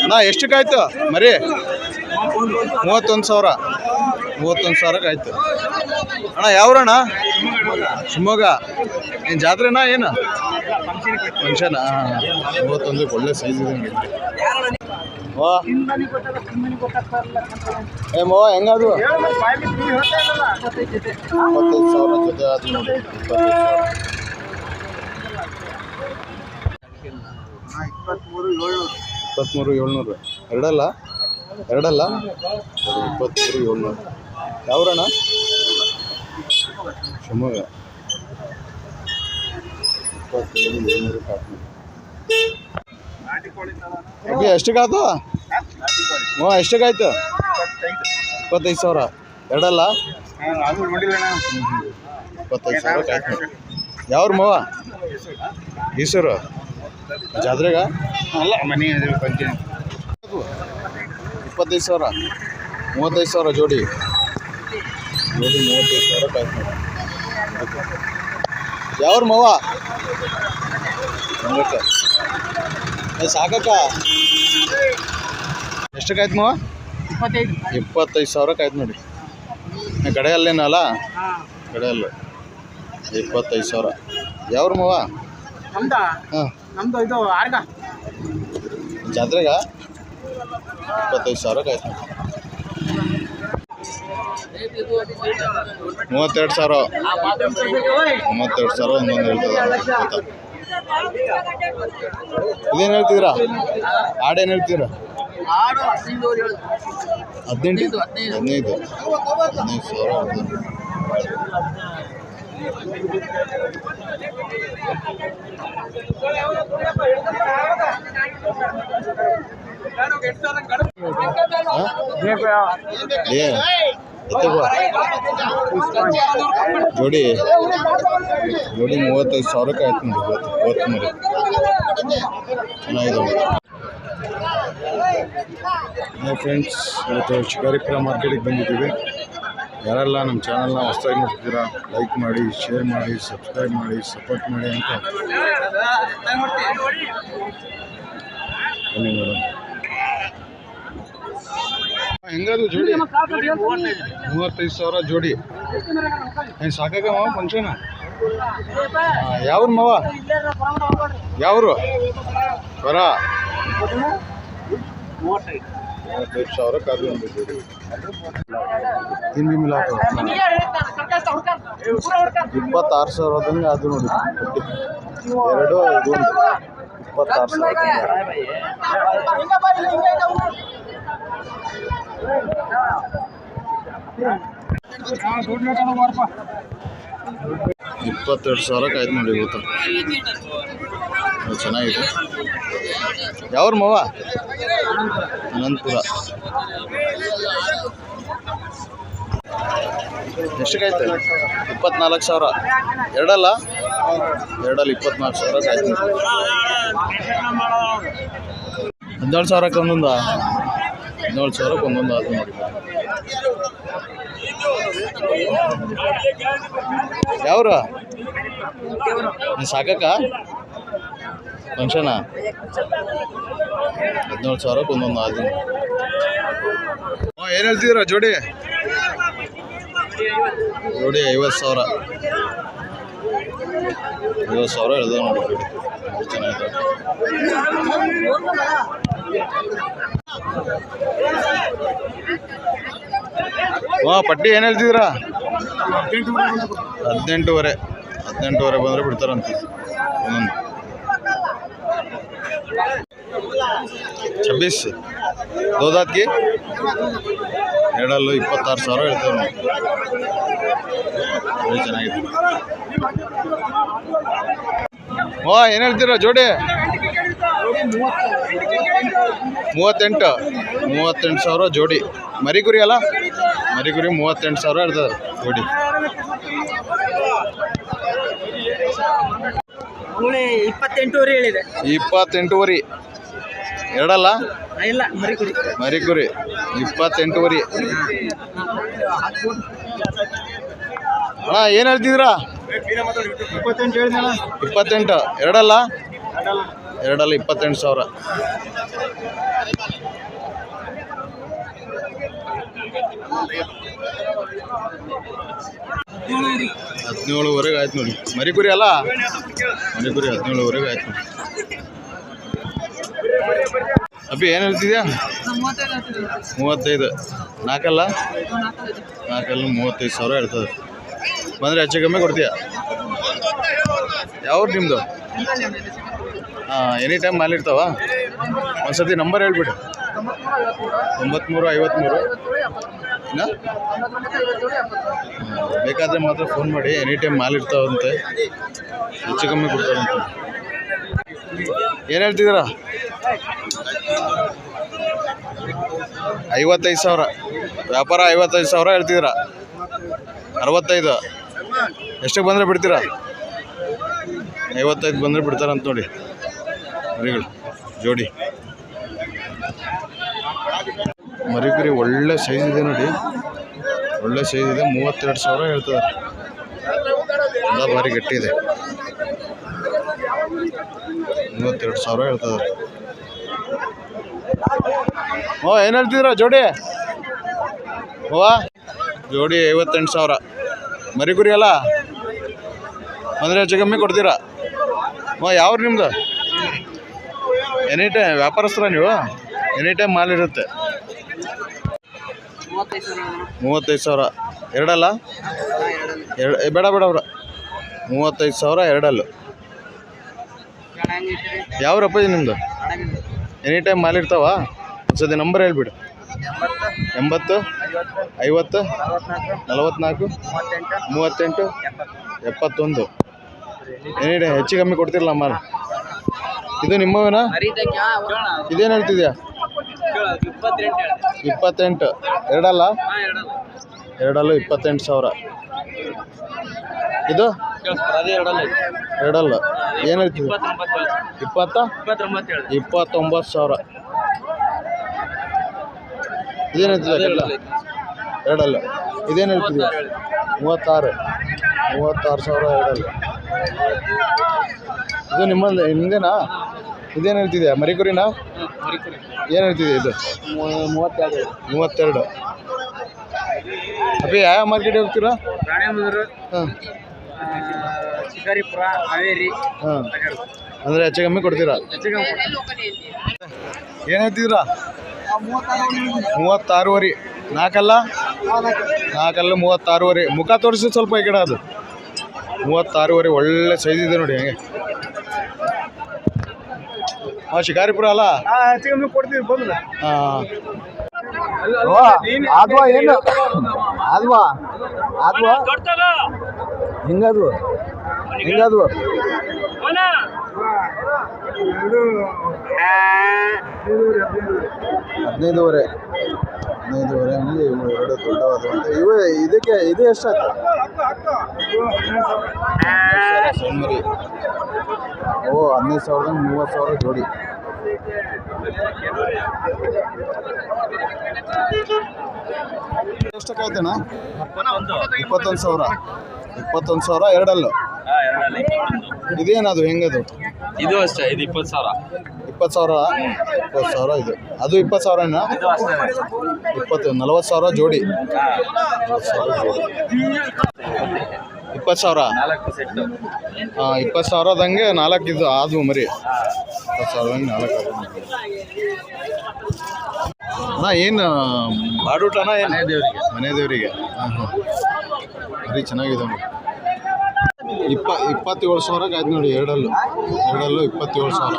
ಅಣ್ಣ ಎಷ್ಟಕ್ಕಾಯ್ತು ಮರಿ? 31,000. 31,000 ಆಯ್ತು ಅಣ್ಣ. ಯಾವ್ರಣ್ಣ? ಶಿವಮೊಗ್ಗ. ಏನು ಜಾತ್ರೆನಾ ಏನು ಫಂಕ್ಷನ್? 31 ಒಳ್ಳೆ ಸೈಜ್ ಇದೆ. ಏ ಮೋ ಹೆಂಗದು? 25,000 ಜೊತೆ ಅದು ನೋಡಿ. 23,700. ಎರಡಲ್ಲ 23,700. ಯಾವ್ರಣ್ಣ? ಶಿವಮೊಗ್ಗ. 27,700 ಎಷ್ಟಕ್ಕಾಯ್ತು? ಎಷ್ಟಕ್ಕಾಯ್ತು? 25,000. ಎರಡಲ್ಲ 25,000 ಆಯ್ತು. ಯಾವ್ರ ಮವ? ಈಸೂರು ಜಾತ್ರೆಗ ಅಲ್ಲ ಮನೆ 25,000. 35,000 ಜೋಡಿ 35,000 ಆಯ್ತು ನೋಡಿ. ಯಾವ್ರ ಮವ? ಸಾಕಕ್ಕ. ಎಷ್ಟಕ್ಕಾಯ್ತು ಮವ? 25,000 ಆಯ್ತು ನೋಡಿ. ಕಡೆಯಲ್ಲೇನಲ್ಲ ಕಡೆಯಲ್ಲ 25,000. ಯಾವ್ರ ಮವ? ಹಾಂ ನಮ್ದು ಇದು ಆರ್ಗ ಜಾತ್ರೆಗ 25,000 ಆಯ್ತು ನೋಡಿ. 32,000. 32,000 ಒಂದೊಂದು ಹೇಳ್ತದ. ಇದೇನು ಹೇಳ್ತಿದ್ದೀರಾ? ಆಡೇನು ಹೇಳ್ತಿದ್ದೀರಾ? 15,000. ಜೋಡಿ 35,000 ಆಯ್ತು ನೋಡಿ. 30 ಮರಿ ಚೆನ್ನಾಗಿದೆ. ಫ್ರೆಂಡ್ಸ್, ಇವತ್ತು ಶಿಕಾರಿಪುರ ಮಾರ್ಕೆಟಿಗೆ ಬಂದಿದ್ದೀವಿ. ಯಾರೆಲ್ಲ ನಮ್ಮ ಚಾನಲ್ನ ಹೊಸದಾಗಿ ನೋಡ್ತಿದ್ದೀರಾ ಲೈಕ್ ಮಾಡಿ, ಶೇರ್ ಮಾಡಿ, ಸಬ್ಸ್ಕ್ರೈಬ್ ಮಾಡಿ, ಸಪೋರ್ಟ್ ಮಾಡಿ ಅಂತ ಬನ್ನಿ ಮೇಡಮ್. ಹೆಂಗದು ಜೋಡಿ? 35,000 ಜೋಡಿ. ಏನು ಸಾಕಾಗ ಮಾವ ಫಂಕ್ಷನ್? ಯಾವ್ರ ಮಾವ? ಯಾವ್ರು ಬರ? 35,000 ಅದು ಒಂದು ಜೋಡಿ. ತಿಂಡಿ ಮಿಲಾಕ 26,000 ಅದು ನೋಡಿ. ಎರಡು ಇದು 26,000. 22,000 ಆಯ್ತು ನೋಡಿ. ಇವತ್ತು ಚೆನ್ನಾಗಿದೆ. ಯಾವ್ರ ಮವ? ಅನಂತಪುರ. ಎಷ್ಟಕ್ಕಾಯ್ತು? 24,000. ಎರಡಲ್ಲ 24,000 ಆಯ್ತು. 17,000 ಒಂದೊಂದು. 17,000 ಒಂದೊಂದು ಅದು ನೋಡಿ. ಯಾವ್ರ? ಸಾಕಕ್ಕ ಫಂಕ್ಷನ? 17,000 ಒಂದೊಂದು ಅದು. ಏನು ಹೇಳ್ತಿದ್ದೀರ ಜೋಡಿ? 50,000. 50,000 ಹೇಳ್ದ ನೋಡಿ. ಚೆನ್ನಾಗಿದೆ. ಪಟ್ಟಿ ಏನು ಹೇಳ್ತಿದ್ದೀರಾ? 18,500. 18,500 ಬಂದರೆ ಬಿಡ್ತಾರಂತ ಒಂದೊಂದು. 26 दो दात की ಎರಡಲ್ಲೂ 26,000 ಹೇಳ್ತೇವೆ ನಾವು. ಚೆನ್ನಾಗಿದೆ. ಏನು ಹೇಳ್ತೀರಾ ಜೋಡಿ? 38,000 ಜೋಡಿ. ಮರಿಗುರಿ ಅಲ್ಲ? ಮರಿಗುರಿ 38,000 ಇರ್ತದೆ ಜೋಡಿ. 28,500 ಹೇಳಿದೆ. 28,500 ಎರಡಲ್ಲ? ಇಲ್ಲ ಮರಿಗುರಿ. ಮರಿಗುರಿ 28,500. ಅಣ್ಣ ಏನು ಹೇಳ್ತಿದ್ದೀರಾ? 28 ಹೇಳಿದ್ನಲ್ಲ. 28 ಎರಡಲ್ಲ? ಎರಡಲ್ಲ 28,000. 17ವರೆಗೆ ಆಯ್ತು ನೋಡಿ. ಮರಿಕುರಿ ಅಲ್ಲ, ಮರಿಕುರಿ 17ವರೆಗೆ ಆಯ್ತು ನೋಡಿ. ಅಪ್ಪಿ ಏನು ಹೇಳ್ತಿದ್ಯಾ? 35. ನಾಲ್ಕಲ್ಲ 35,000 ಹೇಳ್ತದೆ. ಬಂದರೆ ಹೆಚ್ಚು ಕಮ್ಮಿ ಕೊಡ್ತೀಯ? ಯಾವ್ದು ನಿಮ್ಮದು? ಎನಿ ಟೈಮ್ ಮಾಲಿರ್ತಾವ? ಒಂದ್ಸತಿ ನಂಬರ್ ಹೇಳ್ಬಿಡಿ. 93 53 ಬೇಕಾದರೆ ಮಾತ್ರ ಫೋನ್ ಮಾಡಿ. ಎನಿ ಟೈಮ್ ಮಾಲಿರ್ತಾವಂತೆ, ಹೆಚ್ಚು ಕಮ್ಮಿ ಕೊಡ್ತಾರಂತೆ. ಏನು ಹೇಳ್ತಿದ್ದೀರಾ? 55,000 ವ್ಯಾಪಾರ. 55,000 ಹೇಳ್ತಿದ್ದೀರಾ? 65. ಎಷ್ಟಕ್ಕೆ ಬಂದರೆ ಬಿಡ್ತೀರಾ? 55 ಬಂದರೆ ಬಿಡ್ತಾರಂತ ನೋಡಿ ಮರಿಗಳು ಜೋಡಿ. ಮರಿಕುರಿ ಒಳ್ಳೆ ಸೈಜ್ ಇದೆ ನೋಡಿ, ಒಳ್ಳೆ ಸೈಜ್ ಇದೆ. 32,000 ಹೇಳ್ತದೆ. ಎಲ್ಲ ಭಾರಿ ಗಟ್ಟಿ ಇದೆ. 32,000 ಹೇಳ್ತದೆ. ಏನು ಹೇಳ್ತಿದ್ರ ಜೋಡಿ? ಜೋಡಿ 58,000. ಮರಿಕುರಿ ಅಲ್ಲ, ಅಂದರೆ ಹೆಚ್ಚು ಕಮ್ಮಿ ಕೊಡ್ತೀರಾ? ಯಾವ್ರು ನಿಮ್ಮದು? ಎನಿ ಟೈಮ್ ವ್ಯಾಪಾರಸ್ಥರ ನೀವು? Any time ಮಾಲಿರುತ್ತೆ. 35,000 ಎರಡಲ್ಲ? ಬೇಡ ಬೇಡ ಬೇಡ 35,000 ಎರಡಲ್ಲು. ಯಾವ್ರಪ್ಪ ನಿಮ್ಮದು? ಎನಿ ಟೈಮ್ ಮಾಲಿರ್ತಾವ? ಒಂದ್ಸತಿ ನಂಬರ್ ಹೇಳ್ಬಿಡು. 80 50 44 38 71. ಎನಿ ಟೈಮ್ ಹೆಚ್ಚು ಕಮ್ಮಿ ಕೊಡ್ತಿರಲ್ಲ ಮಾಲ್. ಇದು ನಿಮ್ಮವೇನಾ? ಇದೇನು ಹೇಳ್ತಿದ್ಯಾ? 28. ಎರಡಲ್ಲ? ಎರಡಲ್ಲು 28,000. ಇದು ಎರಡಲ್ಲ. ಏನು ಹೇಳ್ತಿದ್ಯ? 29,000. ಇದೇನು ಹೇಳ್ತಿದ್ಯ? ಎರಡಲ್ಲ. ಇದೇನು ಹೇಳ್ತಿದ್ಯಾ? 36,000 ಎರಡಲ್ಲ. ಇದು ನಿಮ್ಮದೇನಾ? ಇದೇನು ಹೇಳ್ತಿದ್ಯಾ? ಮರಿಕುರಿನಾ? ಏನು ಹೇಳ್ತಿದ್ಯಾ ಇದು? 32. ಅಪ್ಪಿ ಯಾವ ಮಾರ್ಕೆಟಿಗೆ ಹೋಗ್ತೀರಾ? ಹಾಂ, ಶಿಕಾರಿಪುರ, ಹಾವೇರಿ. ಹಾಂ, ಅಂದರೆ ಹೆಚ್ಚು ಕಮ್ಮಿ ಕೊಡ್ತೀರಾ? ಏನು ಹೇಳ್ತಿದ್ದೀರಾ? 36,000. ನಾಲ್ಕಲ್ಲ 36,000. ಮುಖ ತೋರಿಸಿ ಸ್ವಲ್ಪ ಈ ಕಡೆ. ಅದು 36,000. ಒಳ್ಳೆ ಸೈಜ್ ಇದೆ ನೋಡಿ. ಹೆಂಗೆ? ಶಿಕಾರಿಪುರ ಅಲ್ಲ? ಹೆಚ್ಚು ಕಮ್ಮಿ ಕೊಡ್ತೀವಿ ಬಂದ್ರೆ. ಹಾಂ, ಆದ್ವಾ ಏನು? ಆದ್ವಾ ಹಿಂಗದ್ವು 15,500 ಅಂದರೆ ಇವು ಎರಡು ದೊಡ್ಡವಾದಂಥ ಇವು. ಇದಕ್ಕೆ ಇದು ಎಷ್ಟಾಯ್ತು? ಸಣ್ಮರಿ. 15,000 30,000 ಜೋಡಿ. ಎಷ್ಟಕ್ಕಾಯ್ತಣ್ಣ? 21,000. 21,000 ಎರಡಲ್ಲು. ಇದೇನದು? ಹೆಂಗದು? ಇದು ಅಷ್ಟೇ. ಇದು 20,000. 20,000. 20,000 ಇದು. ಅದು 20,000ನಾ? 40,000 ಜೋಡಿ. 20,000. 4 ಸೆಟ್. ಹಾಂ, 20,000ದಂಗೆ 4 ಇದು ಆದವು ಮರಿ. 20,000ದಂಗೆ 4 ಆದವು. ಅಣ್ಣ ಏನು ಬಾಡೂಟನ? ಏನು ಮನೆ ದೇವರಿಗೆ? ಹಾಂ ಹಾಂ, ಮರಿ ಚೆನ್ನಾಗಿದೆ ನೋಡಿ. 27,000 ಆಯ್ತು ನೋಡಿ. ಎರಡಲ್ಲು 27,000.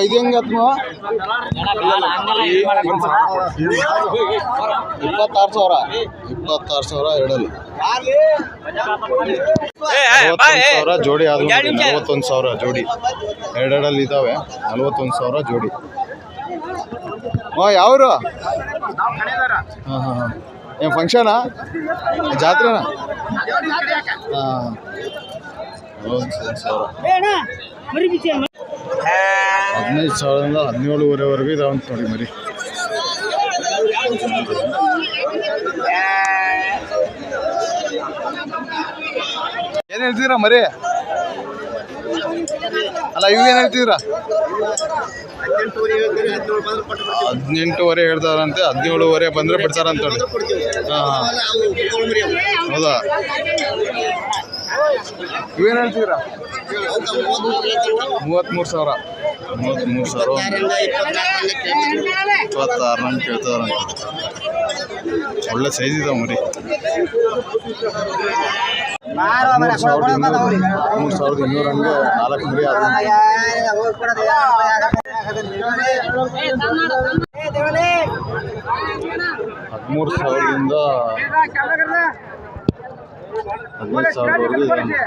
ಇದು ಹೆಂಗೆ ಆಯ್ತು? 26,000 ಎರಡಲ್ಲು. 41,000 ಜೋಡಿ ಆದವು. 41,000 ಜೋಡಿ. ಎರಡೆರಡಲ್ಲಿ ಇದ್ದಾವೆ. 41,000 ಜೋಡಿ. ಯಾವರು? ಹಾಂ ಹಾಂ ಹಾಂ. ಏನು ಫಂಕ್ಷನಾ? ಜಾತ್ರೆನಾ? ಹಾಂ, 15,000ದಿಂದ 17,500ವರೆಗೂ ಇದಾವೆ ಅಂತ ನೋಡಿ ಮರಿ. ಏನು ಹೇಳ್ತೀರಾ ಮರಿ? ಅಲ್ಲ ಇವು ಏನು ಹೇಳ್ತಿದ್ದೀರಾ? 18,500 ಹೇಳ್ತಾರಂತೆ, 17,500 ಬಂದರೆ ಬಿಡ್ತಾರಂತ ನೋಡಿ. ಹಾಂ ಹೌದಾ, ಇವೇನು ಹೇಳ್ತೀರಾ? 33,000. 26 ನಂಗೆ ಕೇಳ್ತಾರಂತೆ. ಒಳ್ಳೆ ಸೈಜ್ ಇದಾವೆ ಮರಿ. 13,200 ಹಂಗೆ 4 ಮರಿ ಆದ. 13,000ದಿಂದ 15,000ವರೆಗೂ.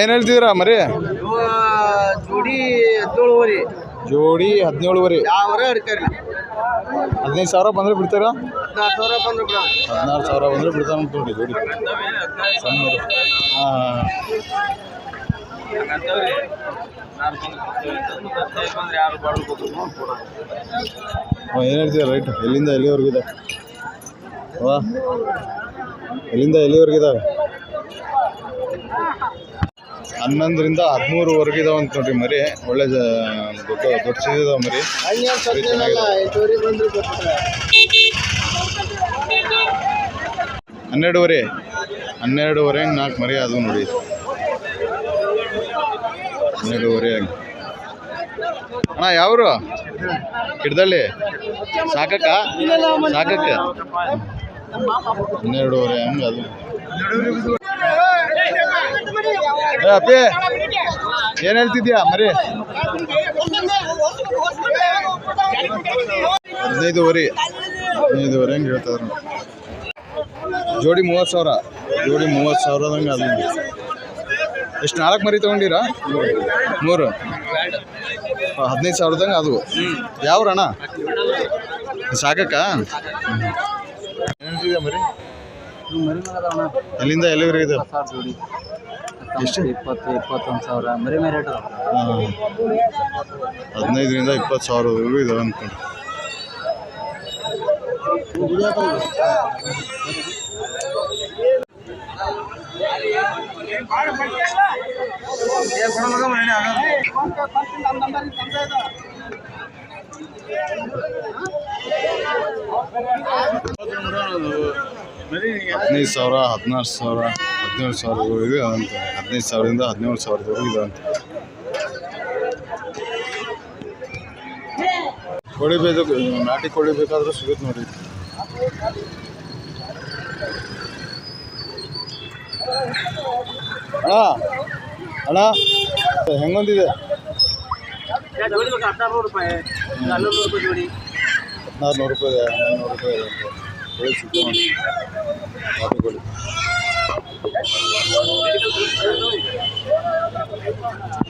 ಏನು ಹೇಳ್ತಿದ್ದೀರಾ ಮರಿ? ಜೋಡಿ 17,500. 15,000 ಬಂದರೆ ಬಿಡ್ತೀರಾ? 16,000 ಬಂದರೆ ಬಿಡ್ತಾರೆ ಅಂತ ನೋಡಿ ಜೋಡಿ. ಸಣ್ಣ ಹಾಂ ಏನು ಹೇಳ್ತೀರಾ ರೈಟ್? ಎಲ್ಲಿಂದ ಎಲ್ಲಿವರೆಗಿದೆ? ವಾ, ಎಲ್ಲಿಂದ ಎಲ್ಲಿವರೆಗಿದ್ದಾವೆ? 11ರಿಂದ 13ವರೆಗೆ ಇದಾವೆ ಅಂತ ನೋಡ್ರಿ ಮರಿ. ಒಳ್ಳೆ ದೊಡ್ಡ ಸಿಗಿದಾವೆ ಮರಿ. ಚೆನ್ನಾಗಿದೆ. 12,500 ಹಂಗೆ 4 ಮರಿ ಅದು ನೋಡಿ. 12,500 ಹಂಗೆ. ಅಣ್ಣ ಯಾವರು? ಗಿಡದಲ್ಲಿ ಸಾಕಕ್ಕೆ 12,500 ಹಂಗೆ ಅದು. ಅಪ್ಪಿ ಏನು ಹೇಳ್ತಿದ್ಯಾ ಮರಿ? 15,500 ಹಂಗೆ ಹೇಳ್ತಾರ. ಜೋಡಿ 30,000. ಜೋಡಿ 30,000ದಂಗೆ ಅದು. ಎಷ್ಟು 4 ಮರಿ ತೊಗೊಂಡಿರಾ? 3. 15,000ದಂಗೆ ಅದು. ಯಾವ್ರಣ್ಣ? ಸಾಕಕ್ಕ ಹೇಳ್ತಿದ್ಯಾ ಮರಿ? ಎಲ್ಲಿಂದ ಎಲ್ಲಿವರೆಗೆ ಇದೆ? ಎಷ್ಟು? 21,000 ಮರಿ ಮೇಲೆ ರೇಟ್ ಅದಾವ. 15ರಿಂದ 20,000ವರೆಗೂ ಇದಾವೆ ಅಂದ್ಕೊಂಡು. ಹದಿನೈದು ಸಾವಿರ, 16,000, 17,000 ಇದೆ ಅಂತ. 15,000ದಿಂದ 17,000ವರೆಗೂ ಇದೆ ಅಂತ. ಕೋಳಿ ಬೇಕು, ನಾಟಿ ಕೋಳಿ ಬೇಕಾದರೂ ಸಿಗುತ್ತೆ ನೋಡಿ. ಅಣ್ಣ ಹೆಂಗೊಂದಿದೆ? 1,600 ರೂಪಾಯಿ. 1,400 ಜೋಡಿ. 1,400 ರೂಪಾಯಿ ಇದೆ. 1,400 ರೂಪಾಯಿ ಇದೆ ಅಂತ. ಕೋಳಿ ಸಿಗ್ತಾವೆ ನೋಡಿ ನಾಟಿ ಕೋಳಿ.